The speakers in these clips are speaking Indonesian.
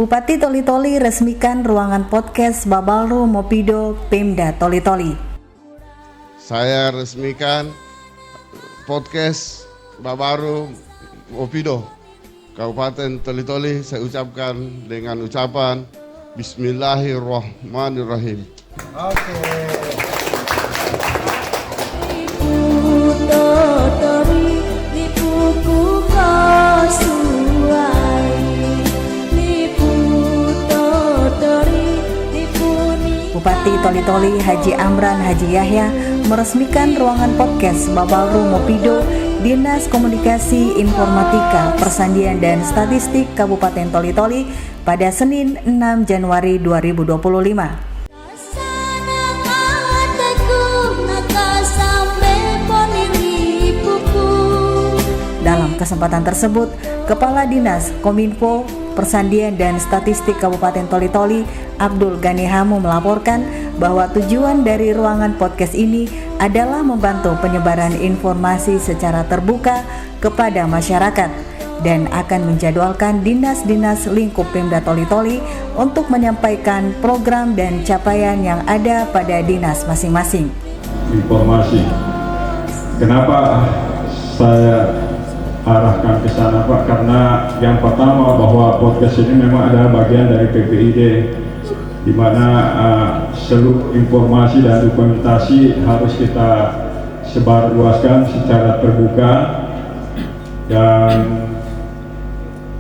Bupati Toli-Toli resmikan ruangan podcast Babaru Mopido Pemda Toli-Toli. Saya resmikan podcast Babaru Mopido Kabupaten Toli-Toli. Saya ucapkan dengan ucapan Bismillahirrahmanirrahim. Oke. Bupati Toli-Toli Haji Amran Haji Yahya meresmikan ruangan podcast Babaru Mopido Dinas Komunikasi Informatika Persandian dan Statistik Kabupaten Toli-Toli pada Senin 6 Januari 2025. Dalam kesempatan tersebut, Kepala Dinas Kominfo Persandian dan Statistik Kabupaten Toli-Toli Abdul Ghani Hamu melaporkan bahwa tujuan dari ruangan podcast ini adalah membantu penyebaran informasi secara terbuka kepada masyarakat dan akan menjadwalkan dinas-dinas lingkup Pemda Toli-Toli untuk menyampaikan program dan capaian yang ada pada dinas masing-masing. Informasi. Kenapa saya arahkan ke sana, Pak? Karena yang pertama bahwa podcast ini memang adalah bagian dari PPID, di mana seluruh informasi dan dokumentasi harus kita sebarluaskan secara terbuka, dan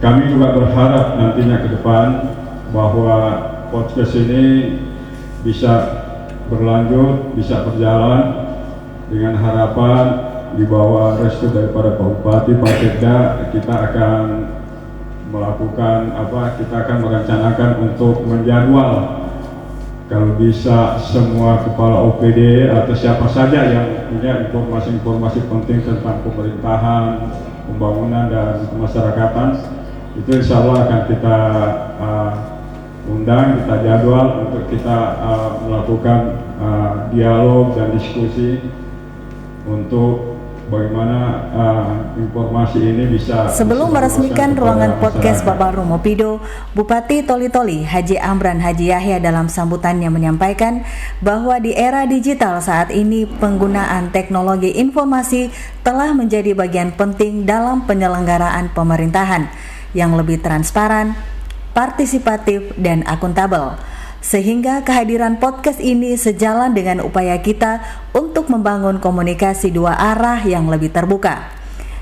kami juga berharap nantinya ke depan bahwa podcast ini bisa berlanjut, bisa berjalan dengan harapan di bawah restu daripada Pak Bupati, Pak Sekda. Kita akan melakukan kita akan merencanakan untuk menjadwal kalau bisa semua kepala OPD atau siapa saja yang punya informasi-informasi penting tentang pemerintahan, pembangunan dan kemasyarakatan, itu insya Allah akan kita undang, kita jadwal untuk kita melakukan dialog dan diskusi untuk bagaimana informasi ini bisa. Sebelum meresmikan ruangan podcast Babaru Mopido, Bupati Toli-Toli Haji Amran Haji Yahya dalam sambutannya menyampaikan bahwa di era digital saat ini penggunaan teknologi informasi telah menjadi bagian penting dalam penyelenggaraan pemerintahan yang lebih transparan, partisipatif, dan akuntabel. Sehingga kehadiran podcast ini sejalan dengan upaya kita untuk membangun komunikasi dua arah yang lebih terbuka.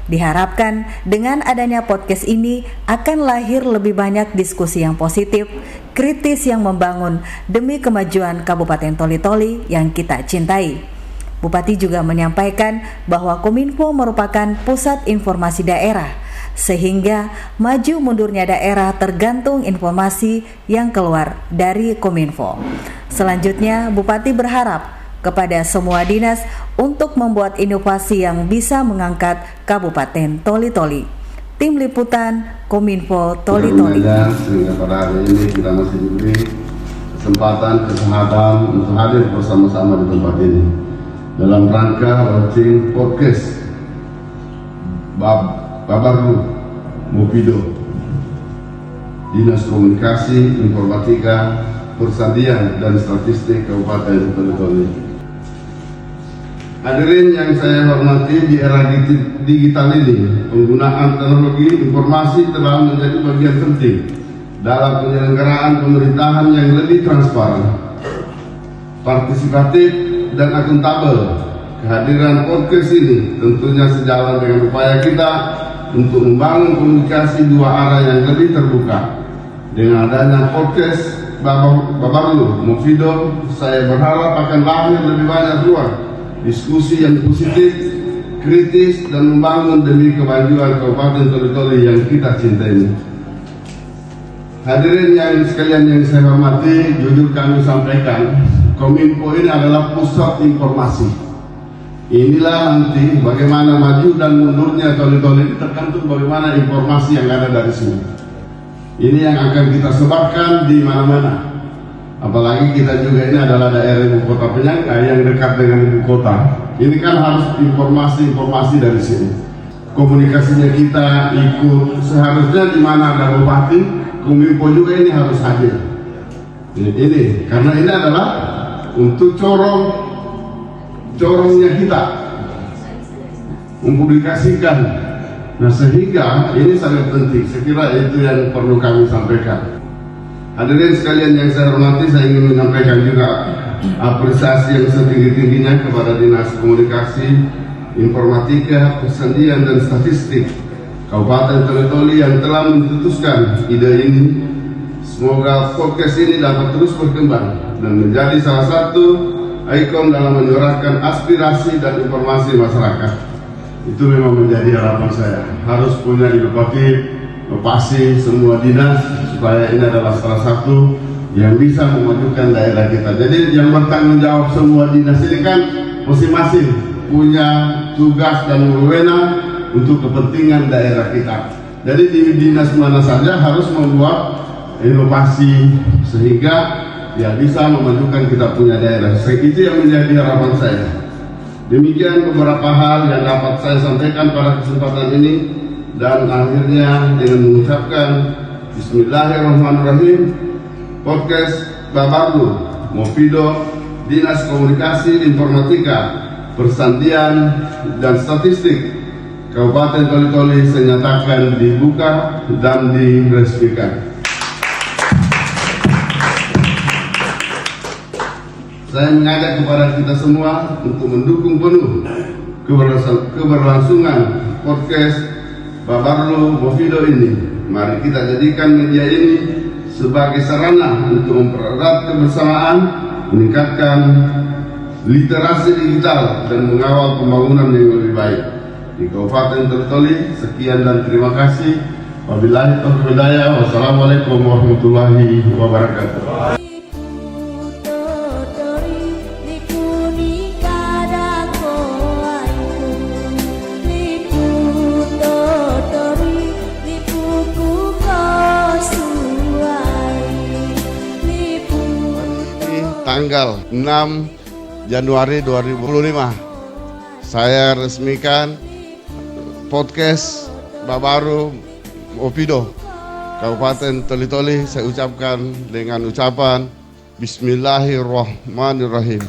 Diharapkan dengan adanya podcast ini akan lahir lebih banyak diskusi yang positif, kritis yang membangun demi kemajuan Kabupaten Toli-Toli yang kita cintai. Bupati juga menyampaikan bahwa Kominfo merupakan pusat informasi daerah, sehingga maju mundurnya daerah tergantung informasi yang keluar dari Kominfo. Selanjutnya, Bupati berharap kepada semua dinas untuk membuat inovasi yang bisa mengangkat Kabupaten Toli-Toli. Tim Liputan Kominfo Toli-Toli. Sehingga pada hari ini kita masih diberi kesempatan untuk hadir bersama-sama di tempat ini dalam rangka launching podcast Babaru Mopido Dinas Komunikasi Informatika Persandian dan Statistik Kabupaten Toli-Toli. Hadirin yang saya hormati, di era digital ini penggunaan teknologi informasi telah menjadi bagian penting dalam penyelenggaraan pemerintahan yang lebih transparan, partisipatif, dan akuntabel. Kehadiran podcast ini tentunya sejalan dengan upaya kita untuk membangun komunikasi dua arah yang lebih terbuka. Dengan adanya podcast Babaru Mopido, saya berharap akan lahir lebih banyak ruang diskusi yang positif, kritis, dan membangun demi kemajuan Kabupaten Toli-Toli yang kita cintai. Hadirin yang sekalian yang saya hormati, jujur kami sampaikan, Kominfo ini adalah pusat informasi. Inilah nanti bagaimana maju dan mundurnya Toli-Toli tergantung bagaimana informasi yang ada dari sini. Ini yang akan kita sebarkan di mana-mana. Apalagi kita juga ini adalah daerah ibu kota penyangga yang dekat dengan ibu kota. Ini kan harus informasi-informasi dari sini. Komunikasinya kita ikut, seharusnya di mana ada bupati, Kominfo juga ini harus hadir. Ini karena ini adalah untuk corongnya kita mempublikasikan. Nah, sehingga ini sangat penting. Saya kira itu yang perlu kami sampaikan. Hadirin sekalian yang saya hormati, saya ingin menyampaikan juga apresiasi yang setinggi-tingginya kepada Dinas Komunikasi, Informatika, Persandian dan Statistik Kabupaten Toli-Toli yang telah mencetuskan ide ini. Semoga podcast ini dapat terus berkembang dan menjadi salah satu ikon dalam menyuarakan aspirasi dan informasi masyarakat. Itu memang menjadi harapan saya. Harus punya inovasi semua dinas supaya ini adalah salah satu yang bisa memajukan daerah kita. Jadi yang bertanggung jawab semua dinas ini kan masing-masing punya tugas dan wewenang untuk kepentingan daerah kita. Jadi di dinas mana saja harus membuat inovasi sehingga ya bisa memajukan kita punya daerah. Itu yang menjadi harapan saya. Demikian beberapa hal yang dapat saya sampaikan pada kesempatan ini, dan akhirnya dengan mengucapkan Bismillahirrahmanirrahim, podcast Babarlu Mopido Dinas Komunikasi, Informatika, Persandian dan Statistik Kabupaten Toli-Toli saya nyatakan dibuka dan diresmikan. Saya mengajak kepada kita semua untuk mendukung penuh keberlangsungan podcast Babarlu Mopido ini. Mari kita jadikan media ini sebagai sarana untuk mempererat kebersamaan, meningkatkan literasi digital dan mengawal pembangunan yang lebih baik di Kabupaten Toli-Toli. Sekian dan terima kasih. Wabillahi taufiq wal hidayah. Wassalamualaikum warahmatullahi wabarakatuh. Tanggal 6 Januari 2025 saya resmikan podcast Babarlu Mopido Kabupaten Toli-Toli. Saya ucapkan dengan ucapan Bismillahirrahmanirrahim.